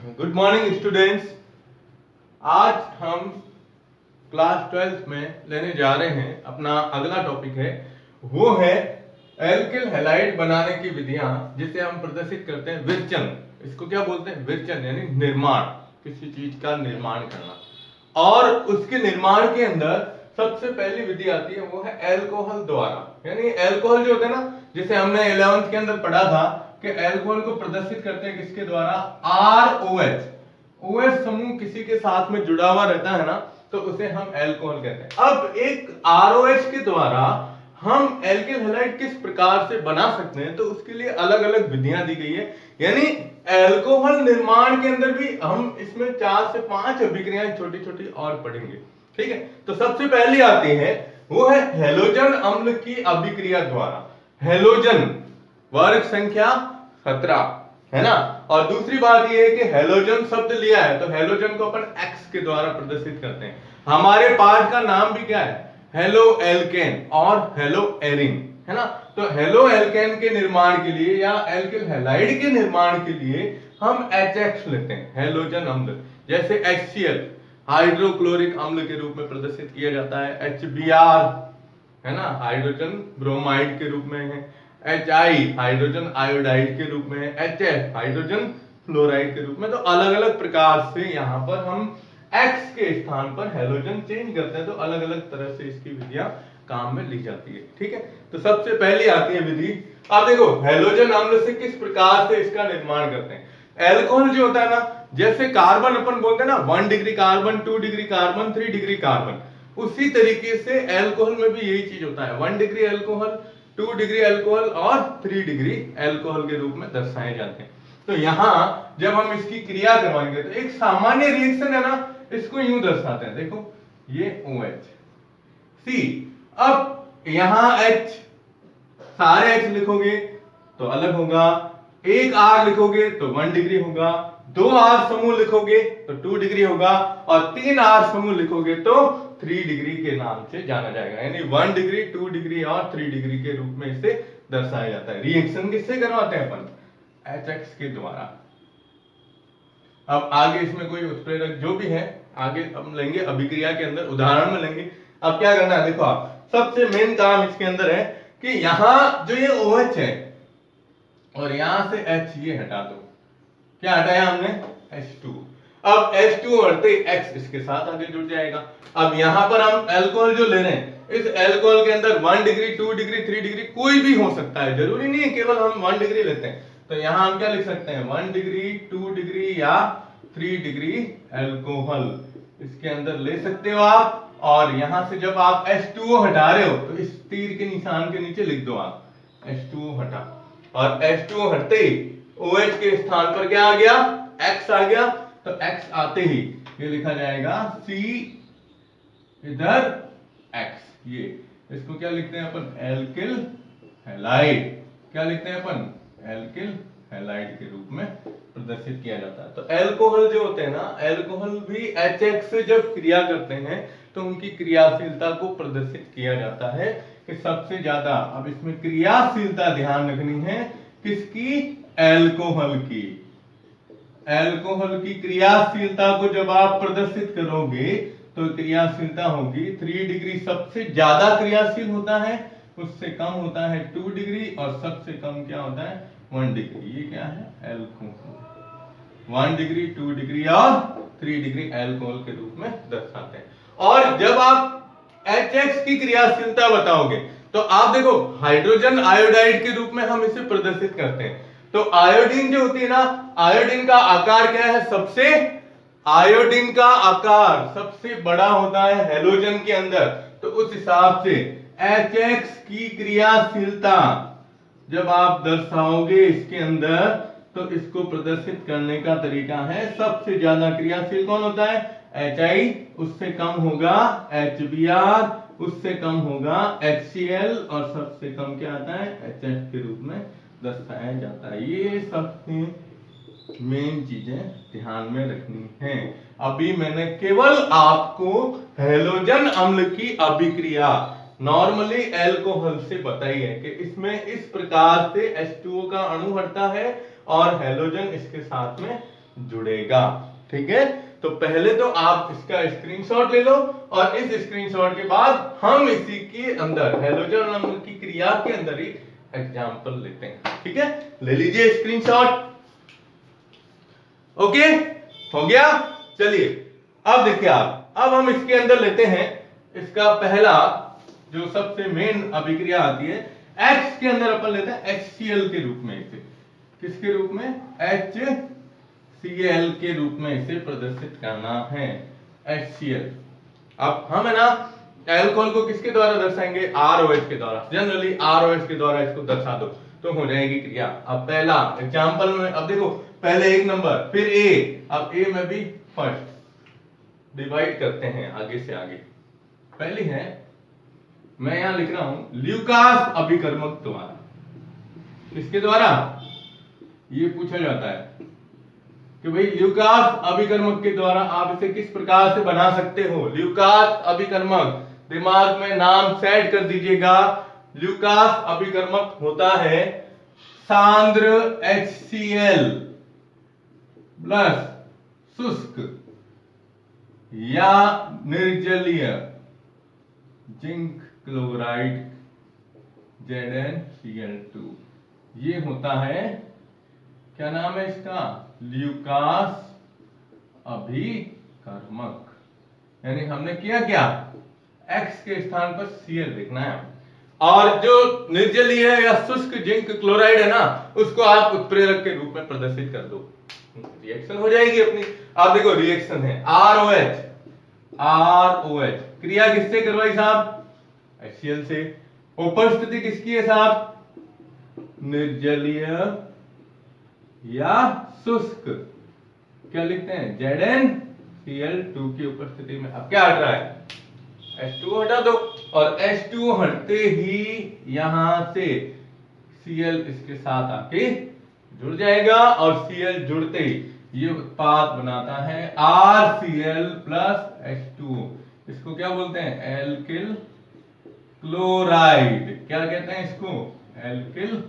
Good morning students. आज हम class 12th में लेने जा रहे हैं, अपना अगला टॉपिक है वो है एल्किल हैलाइड बनाने की विधियां, जिसे हम प्रदर्शित करते हैं विरचन। इसको क्या बोलते हैं? विरचन यानी निर्माण, किसी चीज का निर्माण करना। और उसके निर्माण के अंदर सबसे पहली विधि आती है वो है एल्कोहल द्वारा। यानी एल्कोहल जो होता है ना, जिसे हमने 11th के अंदर पढ़ा था कि एल्कोहल को प्रदर्शित करते हैं किसके द्वारा? ROH। OH समूह किसी के साथ में जुड़ा हुआ रहता है ना, तो उसे हम एल्कोहल कहते हैं। अब एक ROH के द्वारा हम एल्किल हैलाइड किस प्रकार से बना सकते हैं, तो उसके लिए अलग अलग विधियां दी गई है। यानी एल्कोहल निर्माण के अंदर भी हम इसमें 4 से 5 अभिक्रियाएं छोटी छोटी और पढ़ेंगे। ठीक है, तो सबसे पहली आती है वो है हैलोजन अम्ल की अभिक्रिया द्वारा। हैलोजन वर्ग संख्या 17 है ना। और दूसरी बात यह है कि हैलोजन शब्द लिया है तो हैलोजन को अपन X के द्वारा प्रदर्शित करते हैं। हमारे पाठ का नाम भी क्या है? हेलो एल्केन और हेलो एरिन, है ना। तो हेलो एल्केन के निर्माण के लिए या एल्किल हैलाइड के निर्माण के लिए हम HX लेते हैं, हैलोजन अम्ल। जैसे HCl हाइड्रोक्लोरिक अम्ल के रूप में प्रदर्शित किया जाता है, HBr है ना हाइड्रोजन ब्रोमाइड के रूप में है, HI हाइड्रोजन आयोडाइड के रूप में है, HF हाइड्रोजन फ्लोराइड के रूप में। तो अलग अलग प्रकार से यहाँ पर हम X के स्थान पर हैलोजन चेंज करते हैं, तो अलग अलग तरह से इसकी विधियां काम में ली जाती है। ठीक है, तो सबसे पहली आती है विधि। आप देखो हैलोजन अम्ल से किस प्रकार से इसका निर्माण करते हैं। एल्कोहल जो होता है ना, जैसे कार्बन अपन बोलते हैं ना 1 degree carbon, 2 degree carbon, 3 degree carbon, उसी तरीके से एल्कोहल में भी यही चीज होता है। 1 डिग्री एल्कोहल, 2 डिग्री एल्कोहल और 3 डिग्री एल्कोहल के रूप में दर्शाए जाते हैं। तो यहां जब हम इसकी क्रिया करवाएंगे तो एक सामान्य रिएक्शन है ना, इसको यूं दर्शाते हैं। देखो ये OH C, अब यहां H, सारे H लिखोगे तो अलग होगा, एक R लिखोगे तो 1 डिग्री होगा, 2 R समूह लिखोगे तो 2 डिग्री होगा, और 3 R समूह लिखोगे तो 3 डिग्री के नाम से जाना जाएगा। यानी 1 डिग्री, 2 डिग्री और 3 डिग्री के रूप में इसे दर्शाया जाता है। रिएक्शन किससे करवाते हैं अपन? HX के द्वारा। अब आगे इसमें कोई उत्प्रेरक जो भी है आगे हम लेंगे, अभिक्रिया के अंदर उदाहरण में लेंगे। अब क्या करना है, देखो आप सबसे मेन काम इसके अंदर है कि यहां जो ये OH है और यहां से H ये हटा दो। क्या हटाया हमने? H2। अब H2 हटते X इसके साथ आगे जुड़ जाएगा। अब यहां पर हम अल्कोहल जो ले रहे हैं, इस अल्कोहल के अंदर 1 डिग्री, 2 डिग्री, 3 डिग्री कोई भी हो सकता है, जरूरी नहीं है केवल हम 1 डिग्री लेते हैं। तो यहां हम क्या लिख सकते हैं? 1 डिग्री, 2 डिग्री या 3 डिग्री अल्कोहल इसके अंदर ले सकते हो आप। और यहां से जब आप H2O हटा रहे हो तो इस तीर के निशान के नीचे लिख दो आप H2O हटा, और H2O हटते ही OH के स्थान पर क्या आ गया? X आ गया। तो X आते ही ये लिखा जाएगा C इधर X, ये इसको क्या लिखते हैं अपन? Alkyl halide. क्या लिखते हैं अपन? एल्किल हैलाइड के रूप में प्रदर्शित किया जाता है। तो एल्कोहल जो होते हैं ना, एल्कोहल भी HX से जब क्रिया करते हैं तो उनकी क्रियाशीलता को प्रदर्शित किया जाता है कि सबसे ज्यादा, अब इसमें क्रियाशीलता ध्यान रखनी है किसकी? एल्कोहल की। एल्कोहल की क्रियाशीलता को जब आप प्रदर्शित करोगे तो क्रियाशीलता होगी 3 डिग्री सबसे ज्यादा क्रियाशील होता है, उससे कम होता है 2 डिग्री, और सबसे कम क्या होता है? 1 डिग्री। ये क्या है? एल्कोहल। 1 डिग्री, 2 डिग्री और 3 डिग्री एल्कोहल के रूप में दर्शाते हैं। और जब आप HX की क्रियाशीलता बताओगे तो आप देखो हाइड्रोजन आयोडाइड के रूप में हम इसे प्रदर्शित करते हैं। तो आयोडीन जो होती है ना, आयोडीन का आकार क्या है? सबसे, आयोडीन का आकार सबसे बड़ा होता है हैलोजन के अंदर। तो उस हिसाब से HX की क्रियाशीलता जब आप दर्शाओगे इसके अंदर, तो इसको प्रदर्शित करने का तरीका है, सबसे ज्यादा क्रियाशील कौन होता है? HI, उससे कम होगा HBr, उससे कम होगा HCl, और सबसे कम क्या आता है? HF के रूप में दर्शाया जाता है। ये सबसे मेन चीजें ध्यान में रखनी है। अभी मैंने केवल आपको हैलोजन अम्ल की अभिक्रिया नॉर्मली एल्कोहल से बताई है कि इसमें इस प्रकार से H2O का अणु हटता है और हैलोजन इसके साथ में जुड़ेगा। ठीक है, तो पहले तो आप इसका स्क्रीनशॉट ले लो और इस स्क्रीनशॉट के बाद हम इसी के अंदर हेलोजन नाम की क्रिया के अंदर ही एग्जांपल लेते हैं। ठीक है, ले लीजिए स्क्रीनशॉट। ओके, हो गया। चलिए अब देखिए आप, अब हम इसके अंदर लेते हैं इसका पहला जो सबसे मेन अभिक्रिया आती है, X के अंदर अपन लेते हैं HCl के रूप में। इसे किसके रूप में? HCl के रूप में इसे प्रदर्शित करना है, HCl। अब हम है ना एल्कोहल को किसके द्वारा दर्शाएंगे? ROH के द्वारा। जनरली ROH के द्वारा इसको दर्शा दो तो हो जाएगी क्रिया। अब पहला एग्जांपल में, अब देखो पहले 1 नंबर फिर A, अब A में भी फर्स्ट डिवाइड करते हैं आगे से आगे। पहली है, मैं यहां लिख रहा हूं ल्यूकास अभिकर्मक द्वारा। किसके द्वारा? ये पूछा जाता है कि भाई ल्यूकास अभिकर्मक के द्वारा आप इसे किस प्रकार से बना सकते हो। ल्यूकास अभिकर्मक, दिमाग में नाम सेट कर दीजिएगा। ल्यूकास अभिकर्मक होता है सांद्र HCl प्लस शुष्क या निर्जलीय जिंक क्लोराइड ZnCl2। ये होता है, क्या नाम है इसका? ल्यूकास अभिकर्मक। यानी हमने किया क्या? X के स्थान पर Cl लिखना है, और जो निर्जलीय या शुष्क जिंक क्लोराइड है ना, उसको आप उत्प्रेरक के रूप में प्रदर्शित कर दो, रिएक्शन हो जाएगी अपनी। आप देखो रिएक्शन है ROH क्रिया किससे करवाई साहब? HCl से। उपस्थिति किसकी है साहब? निर्जलीय या शुष्क, क्या लिखते हैं? ZnCl2 की उपस्थिति में। अब क्या हट रहा है? H2O हटा दो, और H2O हटते ही यहां से Cl इसके साथ आके जुड़ जाएगा, और Cl जुड़ते ही ये उत्पाद बनाता है RCl प्लस H2O। इसको क्या बोलते हैं? Alkyl chloride. क्या कहते हैं इसको? एल्किल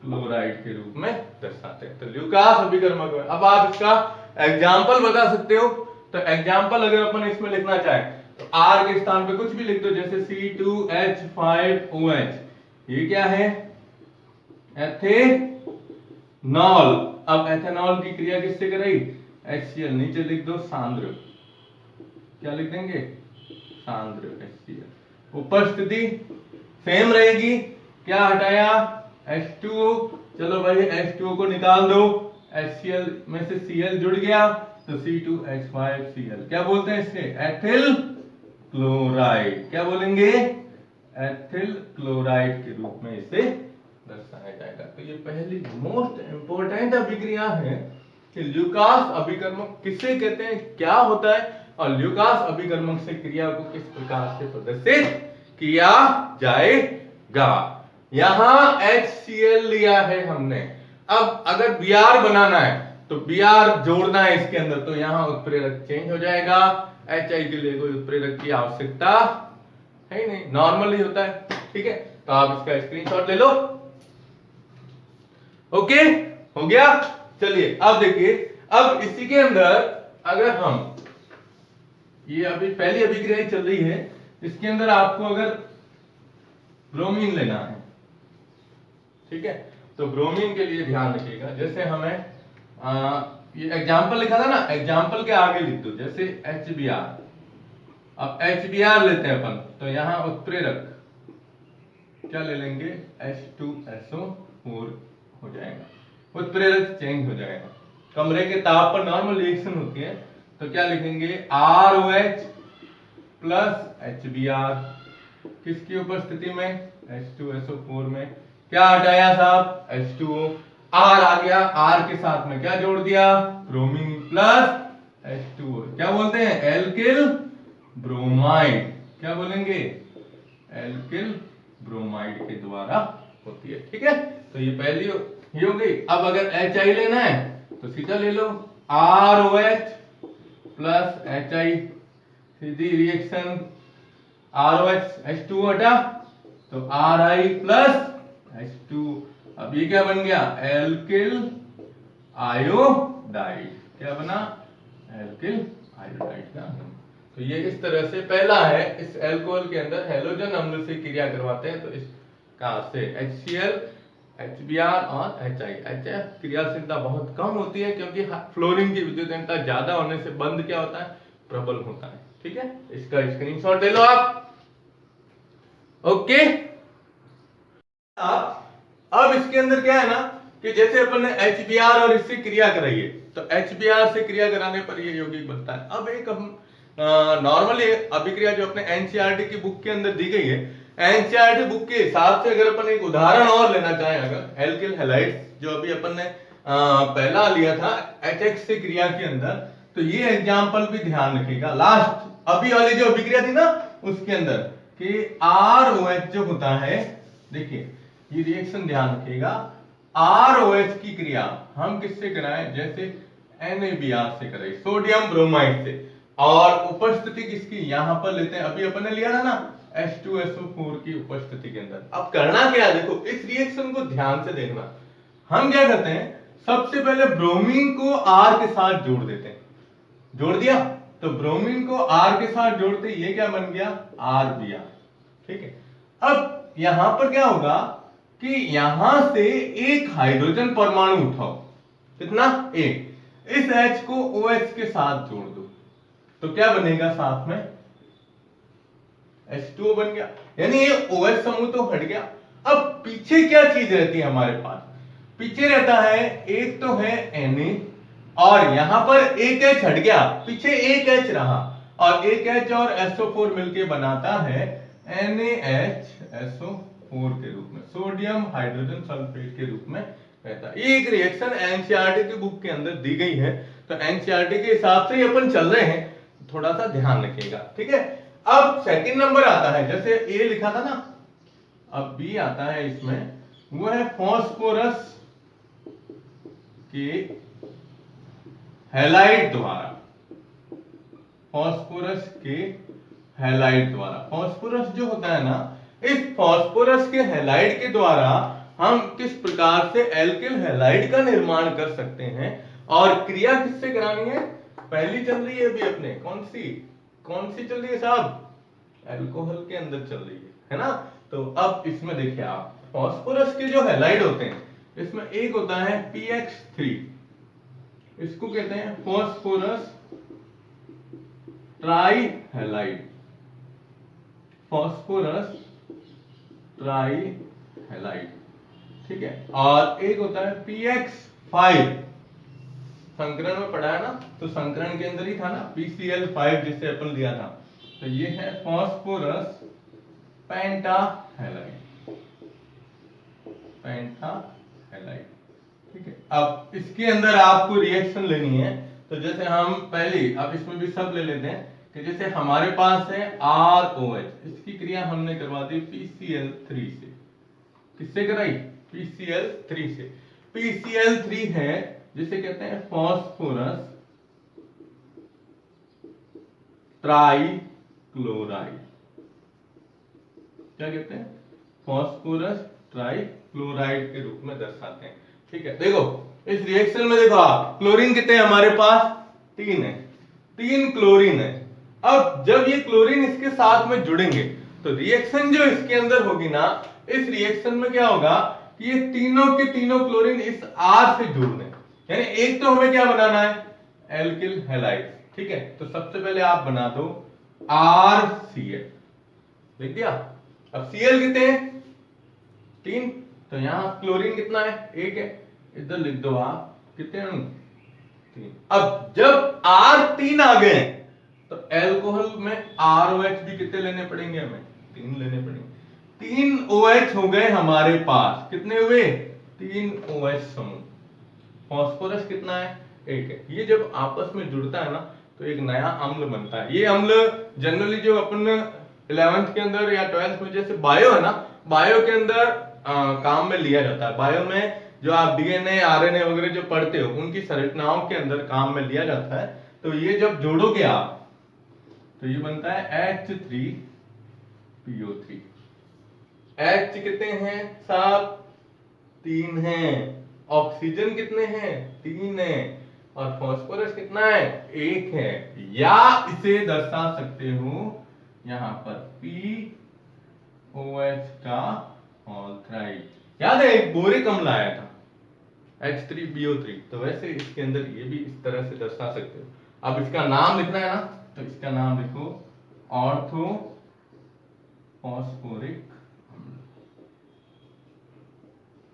क्लोराइड के रूप में दर्शाते हैं। तो ल्यूकास अभिकर्मक में अब आप इसका एग्जाम्पल बता सकते हो। तो एग्जाम्पल अगर अपन इसमें लिखना चाहें तो R के स्थान पे कुछ भी लिख दो, जैसे C2H5OH। ये क्या है? एथेनॉल। अब एथेनॉल की क्रिया किससे कराई? HCl। नीचे लिख दो सांद्र, क्या लिख देंगे? सांद्र HCl। उपस्थिति सेम रहेगी, क्या हटाया? H2O। चलो भाई H2O को निकाल दो, HCl में से Cl जुड़ गया तो C2H5Cl। क्या बोलते हैं इसे? Ethyl chloride. क्या बोलेंगे? एथिल क्लोराइड के रूप में इसे दर्शाया जाएगा। तो ये पहली मोस्ट इंपोर्टेंट अभिक्रिया है कि ल्यूकास अभिकर्मक किसे कहते हैं, क्या होता है, और ल्यूकास अभिकर्मक से क्रिया को किस प्रकार से प्रदर्शित किया जाएगा। यहां HCl लिया है हमने। अब अगर Br बनाना है तो Br जोड़ना है इसके अंदर, तो यहां उत्प्रेरक चेंज हो जाएगा। HI के लिए कोई उत्प्रेरक की आवश्यकता है नहीं, नॉर्मल ही होता है। ठीक है, तो आप इसका स्क्रीनशॉट ले लो। ओके, हो गया। चलिए अब देखिए, अब इसी के अंदर अगर हम, ये अभी पहली अभिक्रिया चल रही है, इसके अंदर आपको अगर ब्रोमीन लेना है, ठीक है, तो ब्रोमीन के लिए ध्यान रखिएगा। जैसे हमें ये एग्जाम्पल लिखा था ना, एग्जाम्पल के आगे लिख दो, जैसे HBr। अब HBr लेते हैं अपन, तो यहां उत्प्रेरक क्या ले लेंगे? H2SO4 हो जाएगा, उत्प्रेरक चेंज हो जाएगा। कमरे के ताप पर नॉर्मल रिएक्शन होती है, तो क्या लिखेंगे? ROH plus HBr। किसकी उपस्थिति में? H2SO4 में। क्या हटाया साहब? H2O। R आ गया, R के साथ में क्या जोड़ दिया? Bromine plus H2O। क्या बोलते हैं? Alkyl bromide. क्या बोलेंगे? एल्किल ब्रोमाइड के द्वारा होती है। ठीक है, तो ये पहली ये हो गई। अब अगर HI लेना है तो सीधा ले लो, ROH प्लस HI, सीधी रिएक्शन। ROH H2O हटा तो RI प्लस H2। अब ये क्या बन गया? Alkyl iodide. क्या बना, एल्किल हाइड्राइड का अम्ल। तो ये इस तरह से पहला है, इस एल्कोहल के अंदर हैलोजन अम्ल से क्रिया करवाते हैं, तो इस कार से HCl, HBr और HF क्रियाशीलता बहुत कम होती है, क्योंकि फ्लोरीन की विद्युतीयता ज्यादा होने से बंध क्या होता है, प्रबल होता है। ठीक है, इसका स्क्रीनशॉट ले लो आप। ओके, अब इसके अंदर क्या है ना कि जैसे अपन ने HBr और इससे क्रिया कराई है, तो HBr से क्रिया कराने पर ये यौगिक बनता है। अब एक हम नॉर्मली अभिक्रिया जो अपने एनसीईआरटी की बुक के अंदर दी गई है, एनसीईआरटी बुक के हिसाब से अगर अपन एक उदाहरण और लेना चाहें, अगर एल्किल हैलाइड्स जो अभी अपन ने पहला लिया था HX से क्रिया के अंदर, तो ये एग्जांपल भी ध्यान रखिएगा। लास्ट अभी वाली जो अभिक्रिया थी ना उसके अंदर कि ROH जो होता है, देखिए ये रिएक्शन ध्यान रखिएगा, ROH की क्रिया हम किससे कराएं, जैसे NaBr से कराएं, सोडियम ब्रोमाइड से, और उपस्थिति किसकी यहां पर लेते हैं, अभी अपन ने लिया था ना H2SO4 की उपस्थिति के अंदर। अब करना क्या है, देखो इस रिएक्शन को ध्यान से देखना। हम क्या करते हैं, सबसे पहले ब्रोमीन को R के साथ जोड़ देते हैं, जोड़ दिया, तो ब्रोमीन को R के साथ जोड़ते ये क्या बन गया, RBr। ठीक है, अब यहां पर क्या होगा कि यहां से एक हाइड्रोजन परमाणु उठाओ, कितना, एक, इस H को OH के साथ जोड़ दो, तो क्या बनेगा साथ में, H2O बन गया, यानी ये OH समूह तो हट गया। अब पीछे क्या चीज रहती है हमारे पास, पीछे रहता है, एक तो है Na, और यहां पर एक H हट गया, पीछे एक H रहा, और एक H और SO4 मिलके बनाता है NaHSO4 के रूप में, सोडियम हाइड्रोजन सल्फेट के रूप में रहता है। ये एक रिएक्शन एनसीईआरटी की बुक के अंदर दी गई है, तो एनसीईआरटी के हिसाब से अपन चल रहे हैं, थोड़ा सा ध्यान रखिएगा। ठीक है, अब सेकंड नंबर आता है, जैसे ए लिखा था ना, अब बी आता है इसमें, वो है फास्फोरस के हैलाइड द्वारा, फास्फोरस के हैलाइड द्वारा, फास्फोरस जो होता है ना, इस फास्फोरस के हैलाइड के द्वारा हम किस प्रकार से एल्किल हैलाइड का निर्माण कर सकते हैं, और क्रिया किससे करानी है, पहली चल रही है अभी अपने, कौन सी चल रही है साहब, अल्कोहल के अंदर चल रही है ना। तो अब इसमें देखिए आप, फास्फोरस के जो हैलाइड होते हैं, इसमें एक होता है PX3, इसको कहते हैं phosphorus try halide, phosphorus try halide. ठीक है, और एक होता है PX5, संकरण में पढ़ा है ना, तो संकरण के अंदर ही था ना PCl5 जिसे अपन लिया था, तो ये है फास्फोरस पेंटाहैलाइड, पेंटाहैलाइड। ठीक है, अब इसके अंदर आपको रिएक्शन लेनी है, तो जैसे हम पहले, अब इसमें भी सब ले लेते हैं कि जैसे हमारे पास है ROH, इसकी क्रिया हमने करवा दी PCl3 से, किससे कराई, PCl3 से। PCl3 है जिसे कहते हैं फास्फोरस ट्राइक्लोराइड, क्या कहते हैं, फास्फोरस ट्राइक्लोराइड के रूप में दर्शाते हैं। ठीक है, देखो इस रिएक्शन में देखो आप, क्लोरीन कितने हैं हमारे पास, 3 है, 3 क्लोरीन है। अब जब ये क्लोरीन इसके साथ में जुड़ेंगे, तो रिएक्शन जो इसके अंदर होगी ना, इस रिएक्शन में क्या होगा कि ये तीनों के तीनों क्लोरीन इस R से जुड़ रहे हैं, यानी एक तो हमें क्या बनाना है, एल्किल हैलाइड। ठीक है, तो सबसे पहले आप बना दो RCl, लिख दिया। अब Cl कितने हैं, 3, तो यहां क्लोरीन कितना है, 1 है, इधर लिख दो आप कितने अणु, 3। अब जब R3 आ गए, तो एल्कोहल में ROH भी कितने लेने पड़ेंगे हमें, 3 लेने पड़ेंगे, 3 OH हो गए हमारे पास, कितने हुए, 3 OH समूह। फास्फोरस कितना है, 1 है। ये जब आपस में जुड़ता है ना, तो एक नया अम्ल बनता है। ये अम्ल जनरली जो अपन 11th के अंदर या 12th में जैसे बायो है ना, बायो के अंदर काम में लिया जाता है। बायो में जो आप DNA RNA वगैरह जो पढ़ते हो, उनकी संरचनाओं के अंदर काम में लिया जाता है। तो ये जब जोड़ोगे आप, तो ये बनता है H3PO3। H कितने हैं साहब, 3 हैं। ऑक्सीजन कितने हैं, 3 हैं। और फास्फोरस कितना है, 1 है। या इसे दर्शा सकते हो यहां पर POH का होल थ्राइड। याद है एक बोरिक अम्ल आया था H3BO3, तो वैसे इसके अंदर ये भी इस तरह से दर्शा सकते हो। अब इसका नाम लिखना है ना, तो इसका नाम लिखो ऑर्थो फॉस्फोरिक अम्ल,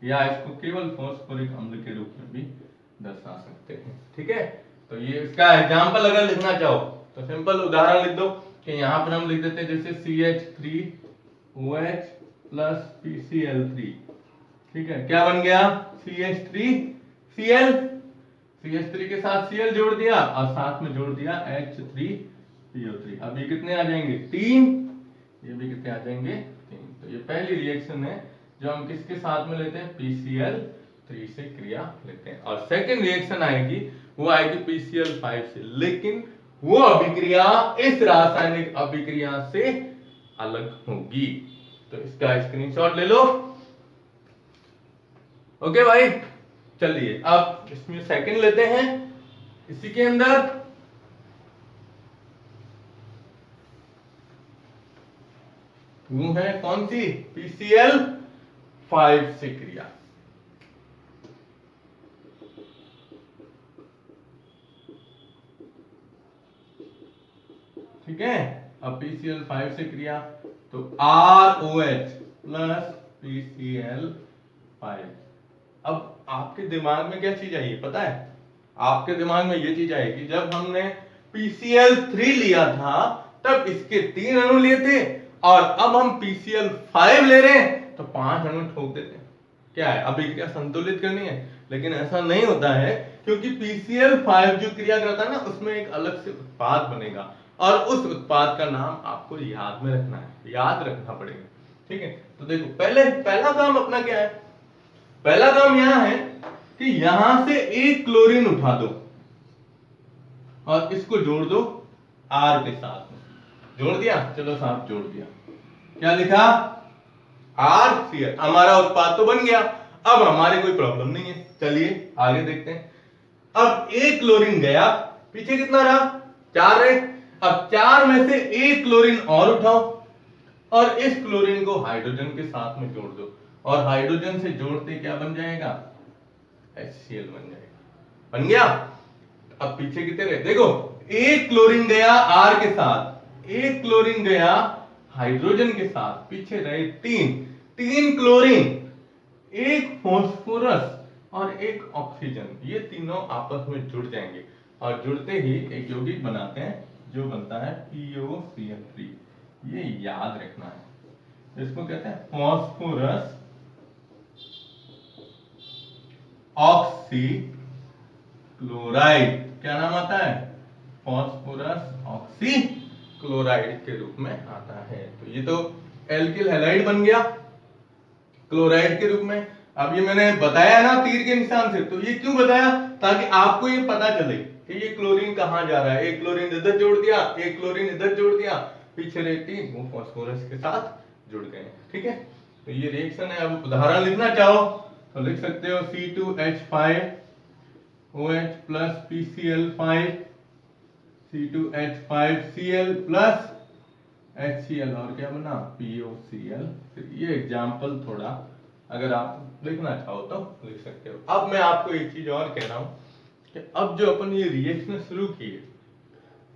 या इसको केवल फॉस्फोरिक अम्ल के रूप में भी दर्शा सकते हैं। ठीक है, तो ये इसका एग्जांपल अगर लिखना चाहो तो सिंपल उदाहरण लिख दो कि यहां पर हम लिख देते हैं जैसे CH3OH प्लस PCl3। ठीक है, क्या बन गया, CH3Cl, CH3 के साथ Cl जोड़ दिया और साथ में जोड़ दिया H3PO3। अब ये कितने आ जाएंगे, 3, ये भी कितने आ जाएंगे, 3। तो ये पहली रिएक्शन है जो हम किसके साथ में लेते हैं, PCl3 से क्रिया लेते हैं। और सेकंड रिएक्शन आएगी वो आएगी PCl5 से, लेकिन वो अभिक्रिया इस रासायनिक अभिक्रिया से अलग होगी। तो इसका स्क्रीनशॉट ले लो। ओके भाई, चलिए अब इसमें सेकंड लेते हैं। इसी के अंदर वो है कौन सी, PCl5 से क्रिया। ठीक है, अब PCl5 से क्रिया तो ROH प्लस PCl5। अब आपके दिमाग में क्या चीज आई पता है, आपके दिमाग में ये चीज आएगी जब हमने PCl3 लिया था तब इसके 3 अणु लिए थे, और अब हम PCl5 ले रहे हैं तो 5 अणु ठोक देते हैं। क्या है, अभिक्रिया संतुलित करनी है, लेकिन ऐसा नहीं होता है क्योंकि PCl5 जो क्रिया करता है ना उसमें एक अलग से उत्पाद बनेगा, और उस उत्पाद का नाम आपको याद में रखना है, याद रखना पड़ेगा। ठीक है, तो देखो पहला काम अपना क्या है, पहला काम यहां है कि यहां से एक क्लोरीन उठा दो और इसको जोड़ दो R के साथ में। जोड़ दिया, चलो साहब जोड़ दिया, क्या लिखा, RCl। हमारा उत्पाद तो बन गया, अब हमारे कोई प्रॉब्लम नहीं है। चलिए आगे देखते हैं। अब एक क्लोरीन गया, पीछे कितना रहा, 4 रहे। अब 4 में से एक क्लोरीन और उठाओ और इस क्लोरीन को हाइड्रोजन के साथ में जोड़ दो, और हाइड्रोजन से जोड़ते क्या बन जाएगा, HCl बन जाएगा। बन गया। अब पीछे कितने रहे, देखो एक क्लोरीन गया R के साथ, एक क्लोरीन गया हाइड्रोजन के साथ, पीछे रहे 3 क्लोरीन, एक फॉस्फोरस और एक ऑक्सीजन, ये तीनों आपस में जुड़ जाएंगे और जुड़ते ही एक यौगिक बनाते हैं जो बनता है POCl3। ये याद रखना है, इसको कहते हैं फॉस्फोरस ऑक्सी क्लोराइड। क्या नाम आता है, फॉस्फोरस ऑक्सी क्लोराइड के रूप में आता है। तो ये तो एल्किल हैलाइड बन गया क्लोराइड के रूप में। अब ये मैंने बताया ना तीर के निशान से, तो ये क्यों बताया, ताकि आपको ये पता चले कि ये क्लोरीन कहां जा रहा है। एक क्लोरीन इधर जोड़ दिया, एक क्लोरीन इधर जोड़ दिया, पीछे रहती वो फॉस्फोरस के साथ जुड़ गए। ठीक है, तो ये रिएक्शन है। अब उदाहरण लिखना चाहो तो लिख सकते हो C2H5OH plus PCl5, C2H5Cl plus HCl, और क्या बना, POCl। ये एग्जाम्पल थोड़ा अगर आप लिखना चाहो तो लिख सकते हो। अब मैं आपको एक चीज और कह रहा हूं कि अब जो अपन ये रिएक्शन शुरू किए,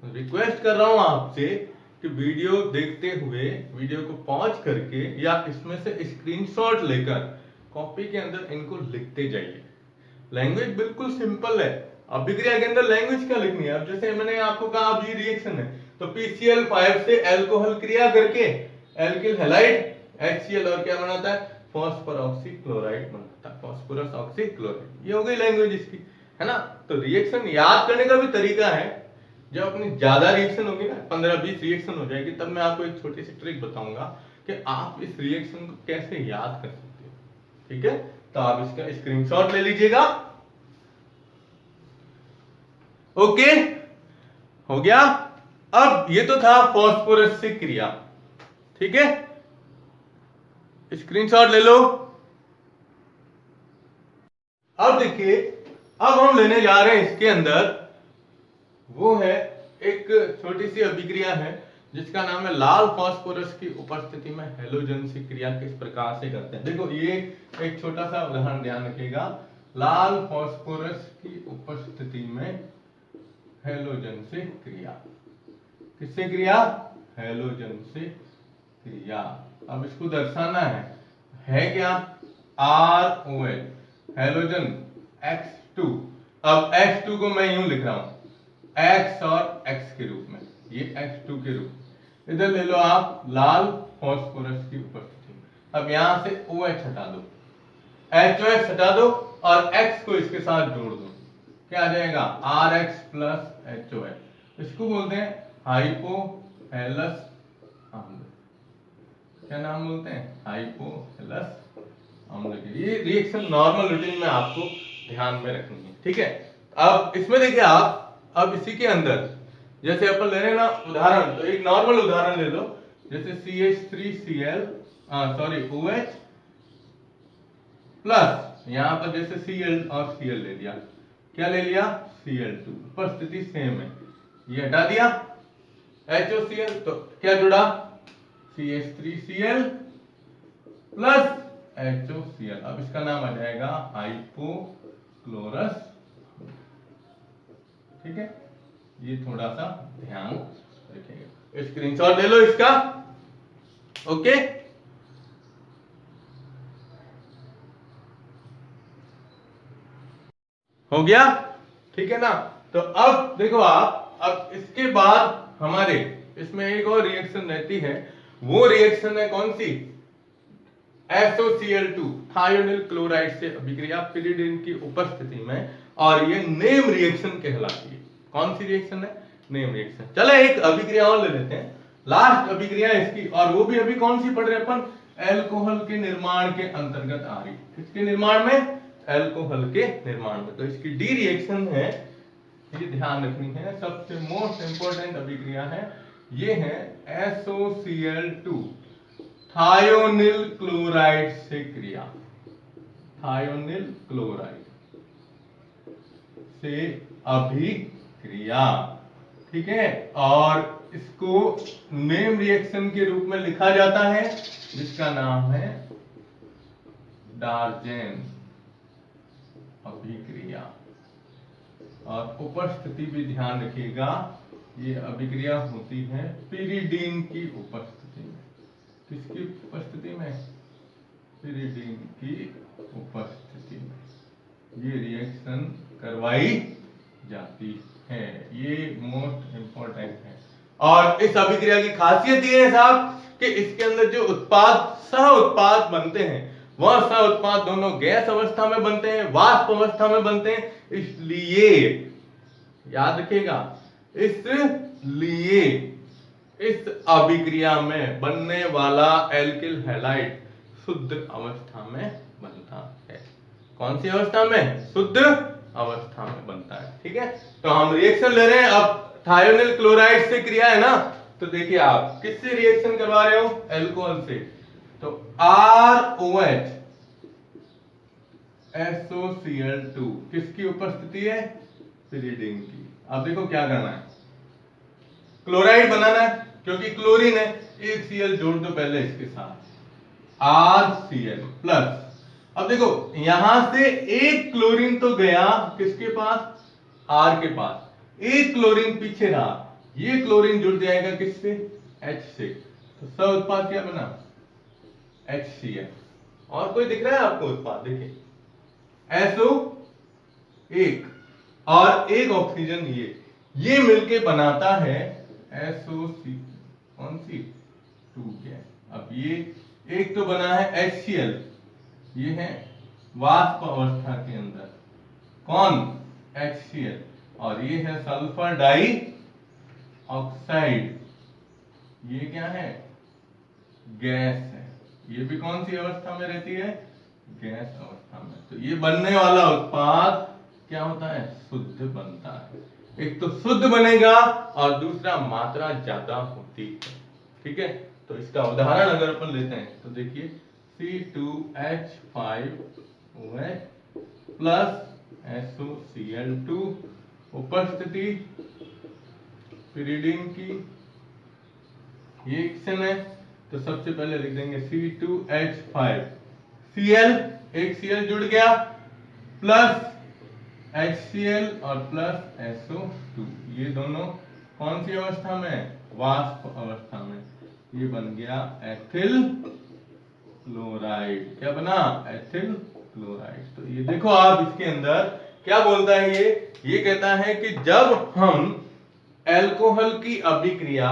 रिक्वेस्ट कर रहा हूं आपसे कि वीडियो देखते हुए वीडियो को पॉज करके या इसमें से स्क्रीनशॉट लेकर कॉपी के अंदर इनको लिखते जाइए। लैंग्वेज बिल्कुल सिंपल है, अभिक्रिया के अंदर लैंग्वेज क्या लिखनी है। अब जैसे मैंने आपको कहा अब ये रिएक्शन है, तो PCl5 से अल्कोहल क्रिया करके एल्किल हैलाइड HCl और क्या बनाता है, फॉस्फोरॉक्सी क्लोराइड बनता है, फॉस्फोरस ऑक्सी क्लोराइड। ये हो गई लैंग्वेज इसकी, है ना। तो रिएक्शन याद करने का भी तरीका है, जब अपनी ज्यादा रिएक्शन होगी ना, 15-20 रिएक्शन हो जाएगी, तब मैं आपको एक छोटी सी ट्रिक बताऊंगा कि आप इस रिएक्शन को कैसे याद कर सकते हो। ठीक है, तो आप इसका स्क्रीनशॉट ले लीजिएगा। ओके, हो गया। अब ये तो था फॉस्फोरस से क्रिया, ठीक है, स्क्रीनशॉट ले लो। अब देखिए अब हम लेने जा रहे हैं इसके अंदर, वो है एक छोटी सी अभिक्रिया है जिसका नाम है लाल फास्फोरस की उपस्थिति में हेलोजन से क्रिया किस प्रकार से करते हैं। देखो ये एक छोटा सा उदाहरण ध्यान रखिएगा, लाल फास्फोरस की उपस्थिति में हेलोजन से क्रिया, किससे क्रिया, हेलोजन से क्रिया। अब इसको दर्शाना है क्या, ROH हेलोजन X2। अब X2 को मैं यूं लिख रहा हूं X और X के रूप में, ये X2 के रूप में। इधर ले लो आप लाल फास्फोरस की उपस्थिति में। अब यहां से OH हटा दो, HOH हटा दो और X को इसके साथ जोड़ दो, क्या आ जाएगा RX प्लस HOH। इसको बोलते हैं हाइपोहेलस अम्ल। क्या नाम बोलते हैं, हाइपोहेलस अम्ल के। ये रिएक्शन नॉर्मल रूटीन में आपको ध्यान में रखनी है, ठीक है। अब इसमें देखिए आप, अब इसी के अंदर जैसे अपन ले रहे हैं ना उदाहरण, तो एक नॉर्मल उदाहरण ले लो, जैसे CH3Cl OH प्लस यहां पर जैसे Cl और Cl ले लिया, क्या ले लिया Cl2, उपस्थिति सेम है, ये हटा दिया HOCl, तो क्या जुड़ा CH3Cl प्लस HOCl। अब इसका नाम आ जाएगा हाइपोक्लोरस, ठीक है। ये थोड़ा सा ध्यान रखिएगा, स्क्रीनशॉट ले लो इसका, ओके। हो गया, ठीक है ना। तो अब देखो आप, अब इसके बाद हमारे इसमें एक और रिएक्शन रहती है, वो रिएक्शन है कौन सी, SOCl2 थायोनिल क्लोराइड से अभिक्रिया पिरिडीन की उपस्थिति में, और ये नेम रिएक्शन कहलाती है। कौन सी रिएक्शन है, नेम रिएक्शन। चलो एक अभिक्रिया और ले लेते हैं, लास्ट अभिक्रिया इसकी, और वो भी अभी कौन सी पढ़ रहे हैं अपन, एल्कोहल के निर्माण के अंतर्गत आ रही। किसके निर्माण में, एल्कोहल के निर्माण में। तो इसकी डी रिएक्शन है, ये ध्यान रखनी है, सबसे मोस्ट इंपोर्टेंट अभिक्रिया है, ये है SOCl2 थायोनिल क्लोराइड से क्रिया, थायोनिल क्लोराइड से अभिक्रिया, ठीक है। और इसको नेम रिएक्शन के रूप में लिखा जाता है, जिसका नाम है डार्जेन अभिक्रिया। और उपस्थिति भी ध्यान रखिएगा, ये अभिक्रिया होती है पिरिडीन की उपस्थिति में। किसकी उपस्थिति में, पिरिडीन की उपस्थिति में ये रिएक्शन करवाई जाती है, ये मोस्ट इंपॉर्टेंट है। और इस अभिक्रिया की खासियत ये है साहब कि इसके अंदर जो उत्पाद, सह उत्पाद बनते हैं, वह सह उत्पाद दोनों गैस अवस्था में बनते हैं, वाष्प अवस्था में बनते हैं। इसलिए याद रखिएगा, इसलिए इस अभिक्रिया में बनने वाला एल्किल हैलाइड शुद्ध अवस्था में बनता है। कौन सी अवस्था में, शुद्ध अवस्था में बनता है, ठीक है। तो हम रिएक्शन ले रहे हैं, अब थायोनिल क्लोराइड से क्रिया है ना, तो देखिए आप किससे रिएक्शन करवा रहे हो, एल्कोहल से। तो ROH SOCl2 किसकी उपस्थिति है, पिरिडीन की। अब देखो क्या करना है, क्लोराइड बनाना है, क्योंकि क्लोरीन है, एक Cl जोड़ दो पहले इसके साथ, RCl प्लस। अब देखो यहां से एक क्लोरीन तो गया किसके पास, R के पास, एक क्लोरीन पीछे रहा, ये क्लोरीन जुड़ जाएगा किससे, H से। तो सह उत्पाद क्या बना, HCl। और कोई दिख रहा है आपको उत्पाद, देखिए SO एक और एक ऑक्सीजन, ये मिलके बनाता है SOC, कौन सी, 2 गैस। अब ये एक तो बना है HCl, ये है वाष्प अवस्था के अंदर, कौन, HCl, और ये है सल्फर डाई ऑक्साइड, ये क्या है, गैस है। ये भी कौन सी अवस्था में रहती है, गैस अवस्था में। तो ये बनने वाला उत्पाद क्या होता है, शुद्ध बनता है। एक तो शुद्ध बनेगा और दूसरा मात्रा ज्यादा होती है, ठीक है। तो इसका उदाहरण अगर अपन लेते हैं तो देखिए C2H5OH प्लस SOCl2 उपस्थिति पिरिडिन की रिएक्शन है, तो सबसे पहले लिख देंगे C2H5 Cl, एक Cl जुड़ गया प्लस HCl और प्लस SO2, ये दोनों कौन सी अवस्था में, वाष्प अवस्था में, ये बन गया एथिल क्लोराइड। क्या बना, एथिल क्लोराइड। तो ये देखो आप इसके अंदर क्या बोलता है, ये कहता है कि जब हम अल्कोहल की अभिक्रिया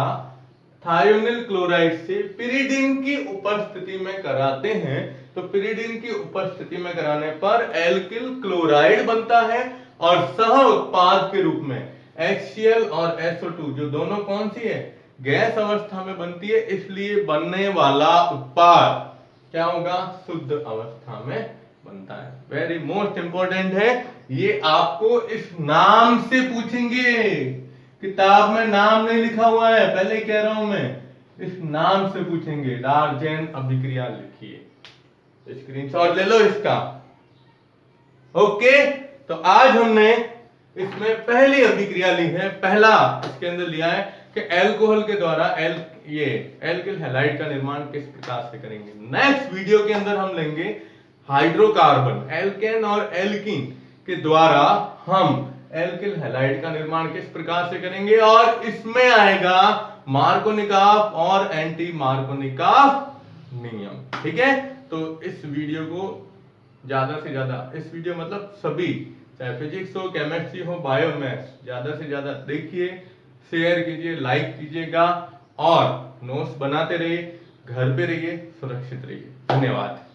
थायोनिल क्लोराइड से पिरिडिन की उपस्थिति में कराते हैं, तो पिरिडिन की उपस्थिति में कराने पर एल्किल क्लोराइड बनता है और सह उत्पाद के रूप में HCl और SO2, जो दोनों कौन सी है, गैस अवस्था में बनती है, इसलिए बनने वाला उत्पाद क्या होगा, शुद्ध अवस्था में बनता है। वेरी मोस्ट इंपॉर्टेंट है, ये आपको इस नाम से पूछेंगे, किताब में नाम नहीं लिखा हुआ है, पहले कह रहा हूं मैं, इस नाम से पूछेंगे। डार्जेन अभिक्रिया लिखिए, स्क्रीनशॉट ले लो इसका। ओके, तो आज हमने इसमें पहली अभिक्रिया ली है, पहला इसके अंदर लिया है कि अल्कोहल के द्वारा एल्किल हैलाइड का निर्माण किस प्रकार से करेंगे। नेक्स्ट वीडियो के अंदर हम लेंगे हाइड्रोकार्बन, एल्केन और एल्कीन के द्वारा हम एल्किल हैलाइड का निर्माण किस प्रकार से करेंगे, और इसमें आएगा मार्कोनिकॉफ और एंटी मार्कोनिकॉफ नियम। ठीक है, तो इस वीडियो को ज्यादा से ज्यादा, इस वीडियो मतलब सभी, चाहे फिजिक्स हो, केमिस्ट्री हो, बायो, मैथ्स, ज्यादा से ज्यादा देखिए, शेयर कीजिए, लाइक कीजिएगा और नोट्स बनाते रहिए, घर पे रहिए, सुरक्षित रहिए। धन्यवाद।